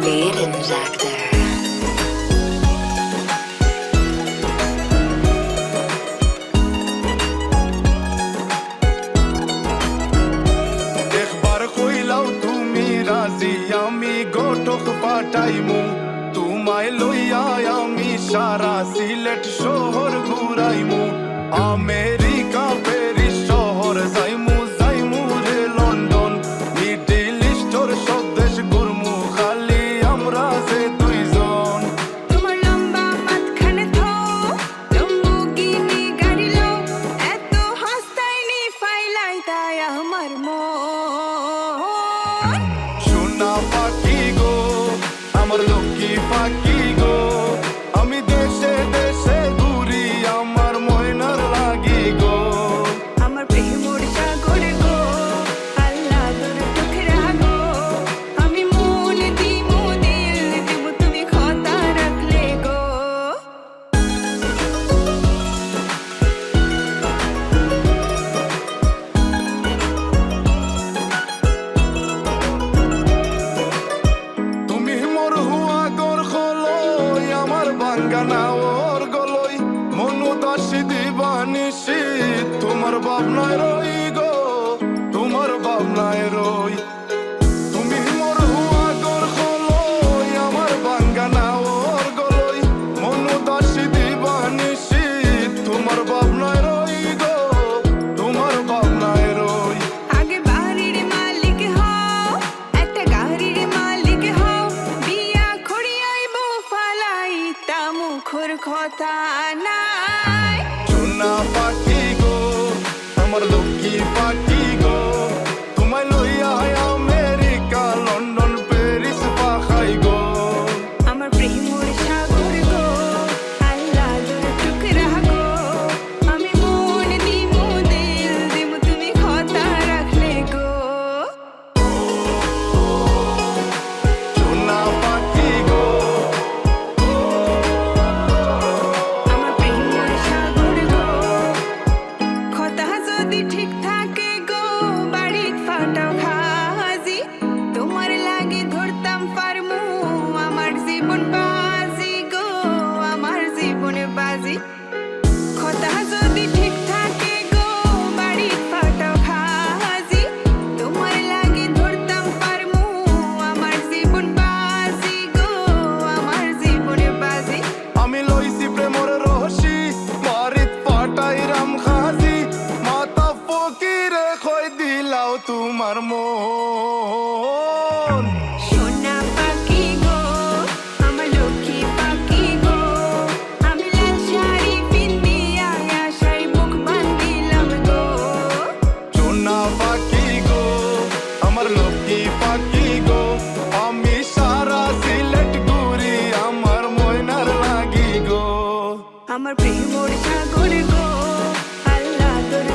Injector. একবার কইলাও তুমি রাজি আমি গোটক পাঠাইমু তোমায় লইয়া আমি সারা সিলেট শহর ঘুরাইমু আমেরিকা প্যারিস শহর যাইমু যাইমু রে লন্ডন মিডল ইস্টর সব দেশ ঘুরমু খালি আমরা যে দুইজন তোমার লম্বা মাঝখানে থো লম্বুগিনি গাড়ি লো এত হাসতাইনি ফাইলাই তাই আমার মন সোনা পাখি গো আমার লক্ষ্মী পাখি গো আমি দেশে দেশে ঘুরি আমার ময়নার লাগি গো আমার প্রেমর সাগর গো আল্লাহ তোর টুকরা গো আমি মন দিমু দিল দিমু তুমি কথা রাখলে গো তুমি মোর হুয়া গর খলই আমার বাঙ্গানা ওর গলই মনু দাসী দিবানিসি তোমার ভাবনায় রই গো তোমার ভাবনায় রই তুমি মোর হুয়া গর খলই আমার বাঙ্গানা ওর গলই মনু দাসী দিবানিসি তোমার ভাবনায় রই গো তোমার ভাবনায় রই আগে বাড়ির মালিক হও একটা গাড়ির মালিক হও বিয়া খড়িয়াইবো ফালাই তা মুখর কথা নাই সোনা পাখি গো আমার লক্ষ্মী পাখি গো তোমায় লইয়া আমেরিকা লন্ডন প্যারিস পাখাই গো আমার প্রেমর সাগর গো আল্লাহ তোর টুকরা গো আমি মন দিমু দিল দিমু তুমি কথা রাখলে গো সোনা পাখি গো আমার প্রেমর সাগর গো কথা যদি ঠিক থাকে গো বাড়ি ফাটাও খাজি তোমার লাগে ধরতাম পারমু আমার জীবন বাজি গো আমার জীবনে বাজি কথা যদি ঠিক থাকে গো বাড়ি ফাটাও খাজি তোমার লাগে ধরতাম পারমু আমার জীবন বাজি গো আমার জীবনে বাজি আমি লইছি প্রেমর রহসি বাড়িত পাটাইরাম খাজি মাতা ফকিরে খই দিলাও তোমার মন সোনা পাখি গো আমার লক্ষ্মী পাখি গো আমি লাল শাড়ি পিন্দিয়া আশায় মুখ বান্ধিলাম গো সোনা পাখি গো আমার লক্ষ্মী পাখি গো আমি সারা সিলেট ঘুরি আমার ময়নার লাগি গো আমার প্রেমর সাগর গো আল্লাহ তোর